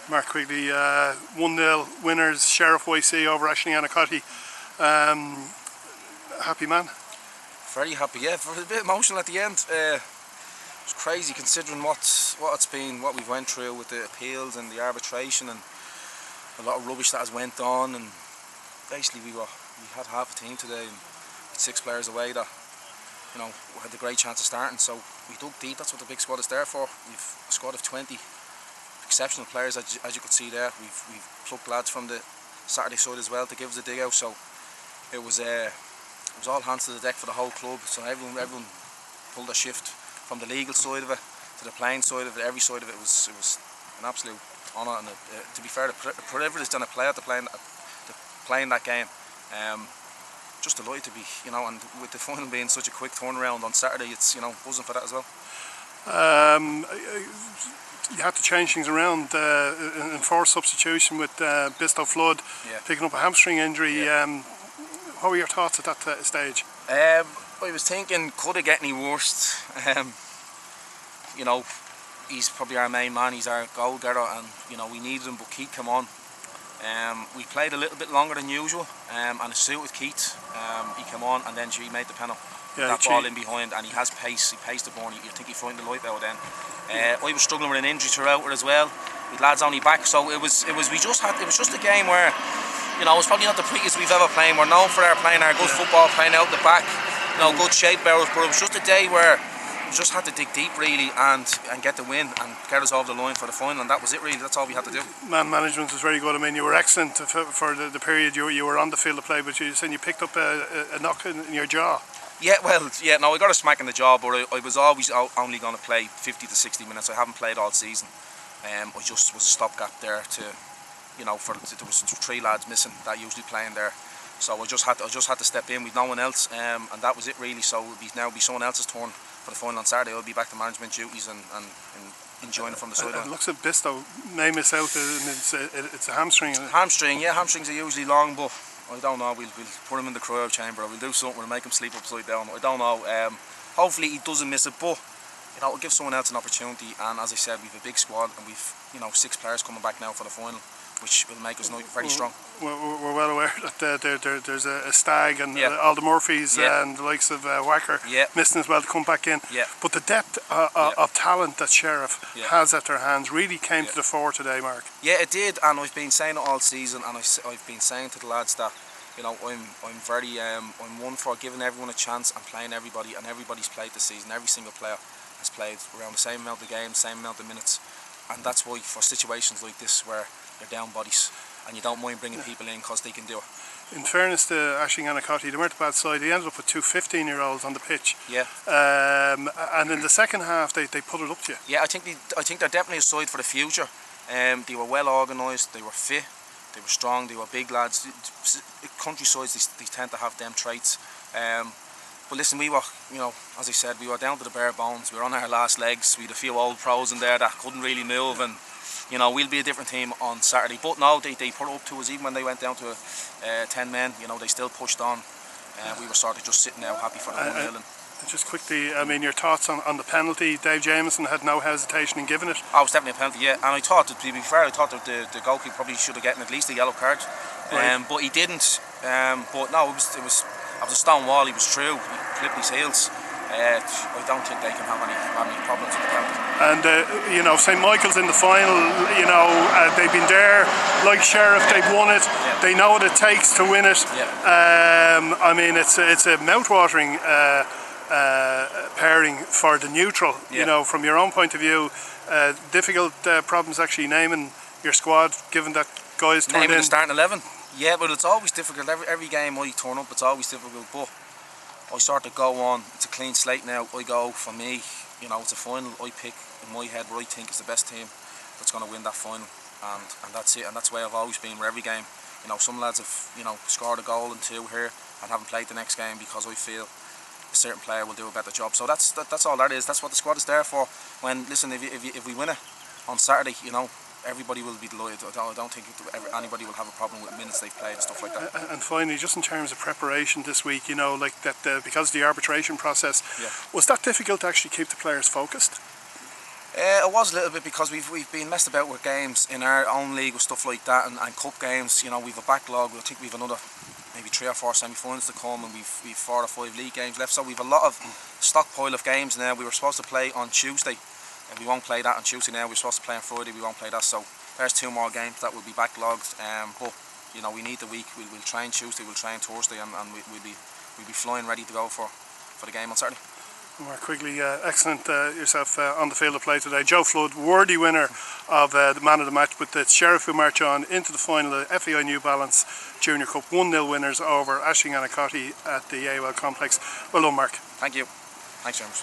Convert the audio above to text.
Mark Quigley, 1-0 winners, Sheriff YC over Aisling Annacotty. Happy man? Very happy, yeah. A bit emotional at the end. It was crazy considering what it's been, what we've went through with the appeals and the arbitration and a lot of rubbish that has went on. And basically we had half a team today and 6 players away that, you know, had the great chance of starting. So we dug deep. That's what the big squad is there for. We've a squad of 20 exceptional players, as you could see there. We've plucked lads from the Saturday side as well to give us a dig out. So it was all hands to the deck for the whole club. So everyone pulled a shift from the legal side of it to the playing side of it. Every side of it was an absolute honour, and to be fair, the privilege to play to playing that game. Just delighted to be, you know, and with the final being such a quick turnaround on Saturday, it's, you know, buzzing for that as well. You had to change things around in forced substitution with Bisto Flood picking up a hamstring injury. What were your thoughts at that stage? I was thinking, could it get any worse? You know, he's probably our main man, he's our goal getter, and you know, we needed him, but Keith came on. We played a little bit longer than usual, and it suited Keith. He came on, and then he made the penalty. That ball in behind, and he has pace. He paced the ball. You think he'd find the light out then. I was struggling with an injury throughout it as well. With lads only back, so it was just a game where, you know, it's probably not the prettiest we've ever played. We're known for playing our good football, playing out the back, you know, good shape barrels. But it was just a day where we just had to dig deep really and get the win and get us over the line for the final, and that was it really. That's all we had to do. Man management was very good. I mean, you were excellent for the period you were on the field of play, but you said you picked up a knock in your jaw. Yeah, well, yeah, no, I got a smack in the jaw, but I was always only going to play 50 to 60 minutes. I haven't played all season. I just was a stopgap there to, you know, there was 3 lads missing that usually playing there, so I just had to step in with no one else, and that was it really. So it'll be someone else's turn for the final on Saturday. I'll be back to management duties and enjoying it from the sideline. It looks at Bisto may miss out, and it's a hamstring. Hamstring, yeah, hamstrings are usually long, but I don't know. We'll put him in the cryo chamber, or we'll do something. We'll make him sleep upside down. I don't know. Hopefully he doesn't miss it, but you know, we'll give someone else an opportunity. And as I said, we've a big squad, and we've, you know, 6 players coming back now for the final, which will make us very strong. We're well aware that there's a Stag and all the Murphys and the likes of Wacker missing as well to come back in. But the depth of talent that Sheriff has at their hands really came to the fore today, Mark. Yeah, it did, and I've been saying it all season, and I've been saying to the lads that, you know, I'm one for giving everyone a chance and playing everybody, and everybody's played this season. Every single player has played around the same amount of games, same amount of minutes, and that's why for situations like this where you're down bodies and you don't mind bringing people in because they can do it. In fairness to Aisling Annacotty, they weren't a bad side. They ended up with 2 15-year-olds on the pitch. And in the second half they put it up to you. Yeah, I think they're definitely a side for the future. They were well organised, they were fit, they were strong, they were big lads. Country sides, they tend to have them traits. But listen, we were, you know, as I said, we were down to the bare bones. We were on our last legs. We had a few old pros in there that couldn't really move, and you know, we'll be a different team on Saturday. But no, they put it up to us. Even when they went down to 10 men, you know, they still pushed on. We were sort of just sitting there happy for the 1-0. Just quickly, I mean, your thoughts on the penalty? Dave Jameson had no hesitation in giving it. Oh, it was definitely a penalty, yeah. And I thought, to be fair, I thought that the goalkeeper probably should have gotten at least a yellow card. But he didn't. But no, it was a stone wall. He was true. He clipped his heels. I don't think they can have any problems with the penalty. And you know, St Michael's in the final. You know, they've been there, like Sheriff. They've won it. They know what it takes to win it. I mean, it's a mouth-watering pairing for the neutral. You know, from your own point of view, difficult problems actually naming your squad, given that guys turned in. Naming the starting 11. Yeah, but it's always difficult. Every game I turn up, it's always difficult. But I sort of go on, it's a clean slate now. I go, for me, you know, it's a final. I pick in my head what I think is the best team that's going to win that final, and that's it. And that's the way I've always been with every game. You know, some lads have, you know, scored a goal and 2 here and haven't played the next game because I feel a certain player will do a better job. So that's all that is. That's what the squad is there for. When, listen, if we win it on Saturday, you know, everybody will be delighted. I don't think anybody will have a problem with minutes they've played and stuff like that. And finally, just in terms of preparation this week, you know, like that because of the arbitration process, was that difficult to actually keep the players focused? It was a little bit because we've been messed about with games in our own league with stuff like that, and cup games. You know, we've a backlog. I think we've another maybe 3 or 4 semi-finals to come, and we've 4 or 5 league games left. So we've a lot of stockpile of games now. We were supposed to play on Tuesday, and we won't play that on Tuesday now. We're supposed to play on Friday. We won't play that. So there's 2 more games that will be backlogged. But you know, we need the week. We'll train Tuesday. We'll train Thursday, and we'll be flying ready to go for the game on Saturday. Mark Quigley, excellent yourself on the field of play today. Joe Flood, worthy winner of the man of the match, with the Sheriff who march on into the final of the FAI New Balance Junior Cup 1-0 winners over Aisling Annacotty at the AOL complex. Well done, Mark. Thank you. Thanks very much.